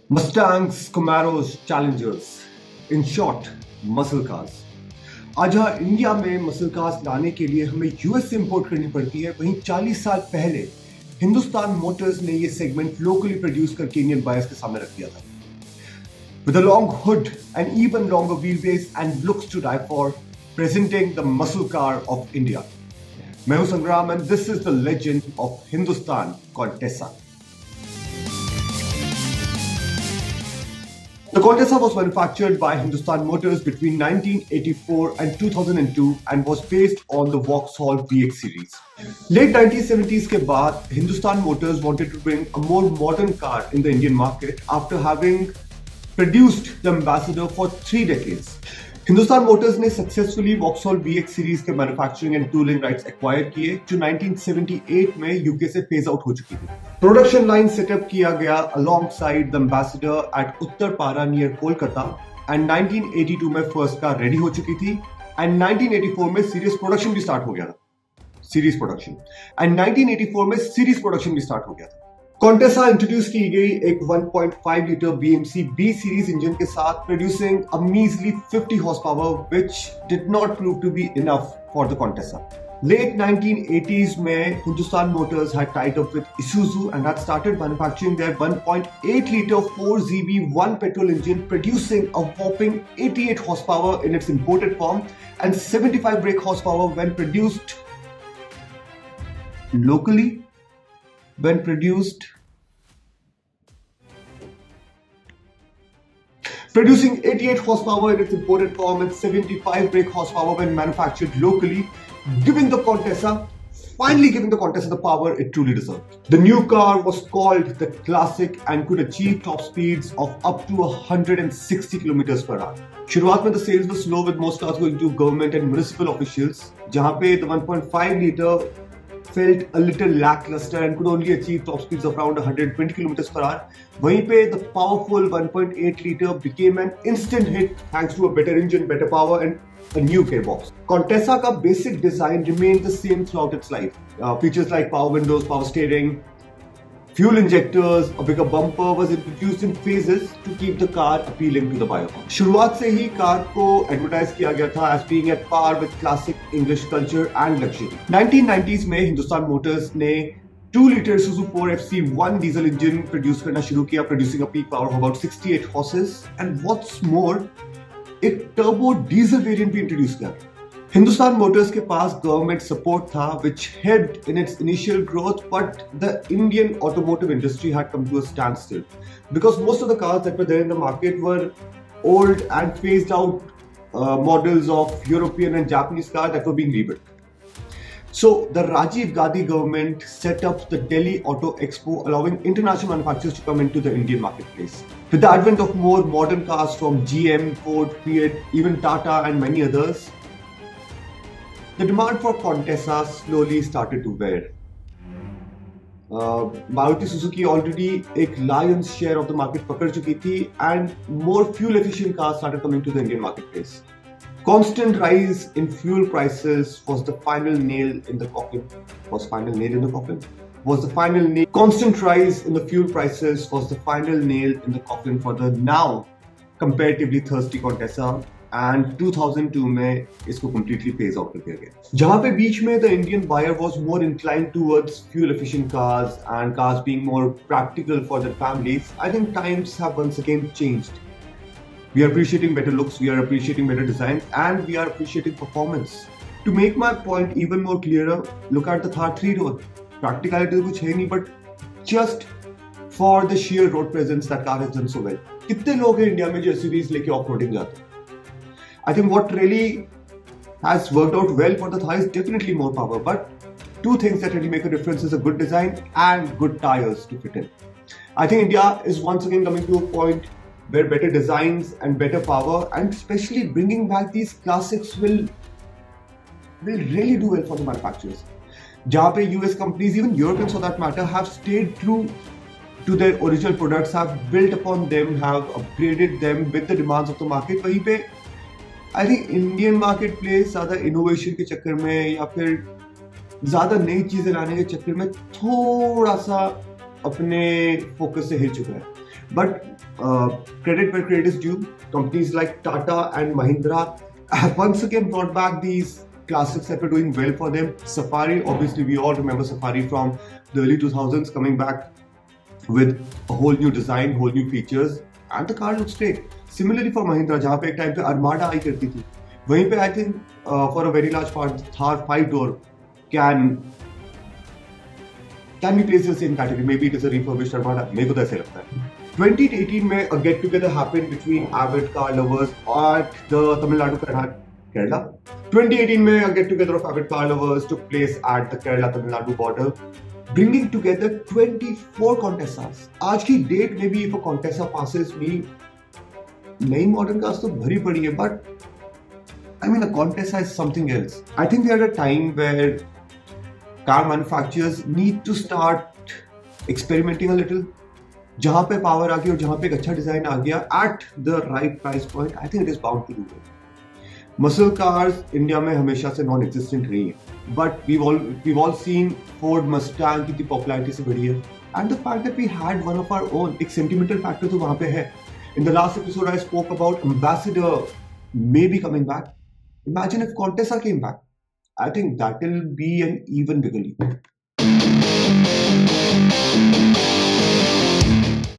Mustangs, Camaros, Challengers. In short, muscle cars. आज जहाँ India में मसल कार्स लाने के लिए हमें यूएस से इंपोर्ट करनी पड़ती है, वहीं 40 साल पहले हिंदुस्तान मोटर्स ने ये सेगमेंट लोकली प्रोड्यूस करके इंडियन बायर्स के सामने रख दिया था। With a long hood and even longer wheelbase and looks to die for, presenting the muscle car of India. मैं हूं संग्राम and this is the legend of Hindustan Contessa. The Contessa was manufactured by Hindustan Motors between 1984 and 2002 and was based on the Vauxhall VX series. Late 1970s के बाद Hindustan Motors wanted to bring a more modern car in the Indian market after having produced the Ambassador for 3 decades. Hindustan Motors ने successfully Vauxhall VX series के manufacturing and tooling rights acquire किए जो 1978 में UK से phase out हो चुकी थी। Production line setup किया गया alongside the ambassador eight Uttarpara near Kolkata and 1982 में फर्स्ट कार रेडी हो चुकी थी एंड 1984 में सीरीज प्रोडक्शन भी स्टार्ट हो गया था। सीरीज प्रोडक्शन एंड 1984 में सीरीज प्रोडक्शन भी स्टार्ट हो गया था। कॉन्टेसा इंट्रोड्यूस की गई एक 1.5 litre BMC B series engine के साथ producing a measly 50 horse power which did not prove to be enough for the Contessa. Late 1980s में Hindustan Motors had tied up with Isuzu and had started manufacturing their 1.8 liter 4ZB1 petrol engine producing a whopping 88 horsepower in its imported form and 75 brake horsepower when produced locally. When producing 88 horsepower in its imported form and 75 brake horsepower when manufactured locally, giving the Contessa the power it truly deserved. The new car was called the Classic and could achieve top speeds of up to 160 kilometers per hour. शुरुआत में the sales were slow with most cars going to government and municipal officials, जहाँ पे the 1.5 liter felt a little lackluster and could only achieve top speeds of around 120 kilometers per hour. वहीं पे the powerful 1.8 liter became an instant hit thanks to a better engine, better power and a new gearbox. Contessa का basic design remained the same throughout its life. Features like power windows, power steering, fuel injectors, a bigger bumper was introduced in phases to keep the car appealing to the buyer. शुरुआत से ही car को advertise किया गया था as being at par with classic English culture and luxury. 1990s में Hindustan Motors ने 2 liter Isuzu 4FC1 diesel engine produce करना शुरू किया, producing a peak power of about 68 horses and what's more, एक टर्बो डीजल वेरिएंट भी introduce किया। Hindustan Motors के पास government support था which helped in its initial growth, but the Indian automotive industry had come to a standstill because most of the cars that were there in the market were old and phased out models of European and Japanese cars that were being rebuilt. So the Rajiv Gandhi government set up the Delhi Auto Expo, allowing international manufacturers to come into the Indian marketplace. With the advent of more modern cars from GM, Ford, Fiat, even Tata and many others, the demand for Contessa slowly started to wear. Maruti Suzuki already एक lion's share of the market पकड़ चुकी थी and more fuel efficient cars started coming to the Indian marketplace. Constant rise in fuel prices was the final nail in the coffin. Constant rise in the fuel prices was the final nail in the coffin for the now comparatively thirsty Contessa. And 2002 में इसको completely phase out कर दिया गया, जहाँ पे बीच में the Indian buyer was more inclined towards fuel efficient cars and cars being more practical for their families. I think times have once again changed. We are appreciating better looks, we are appreciating better design, and we are appreciating performance. To make my point even more clearer, look at the Thar 3-door. Practicality कुछ है नहीं, but just for the sheer road presence that car has done so well. कितने लोग हैं India में जो SUVs लेके off-roading जाते हैं? I think what really has worked out well for the Thar is definitely more power, but two things that really make a difference is a good design and good tires to fit in. I think India is once again coming to a point where better designs and better power and especially bringing back these classics will really do well for the manufacturers. जहाँ पे US companies, even Europeans for that matter, have stayed true to their original products, have built upon them, have upgraded them with the demands of the market. वहीं पे I think Indian market place ज़्यादा innovation के चक्कर में या फिर ज़्यादा नई चीज़ें लाने के चक्कर में थोड़ा सा अपने फोकस से हिल चुका है। But credit where credit is due. Companies like Tata and Mahindra have once again brought back these classics that were doing well for them. Safari, obviously, we all remember Safari from the early 2000s coming back with a whole new design, whole new features, and the car looks great. Similarly for Mahindra, जहाँ पे एक time पे Armada आई करती थी, वहीं पे I think for a very large part Thar 5-door can be placed in the same category. Maybe it is a refurbished Armada. मेरे को तो ऐसे लगता है. 2018 में a get together happened between avid car lovers at the Tamil Nadu Kerala. 2018 में a get together of avid car lovers took place at the Kerala Tamil Nadu border, bringing together 24 Contessas. आज की date में भी if a Contessa passes me, नई modern cars तो भरी पड़ी है, but I mean a Contessa is something else. I think we are at a time where car manufacturers need to start experimenting a little. जहाँ पे power आ गई और जहाँ पे एक अच्छा डिजाइन आ गया at the right price point, I think it is bound to do well. Muscle cars India में हमेशा से नॉन एग्जिस्टेंट रही हैं, but we've all seen Ford Mustang कितनी पॉपुलैरिटी से बढ़ी है, and the fact that we had one of our own, एक sentimental factor तो वहाँ पे है. In the last episode I spoke about Ambassador maybe coming back. Imagine if Contessa came back. I think that will be an even bigger leap.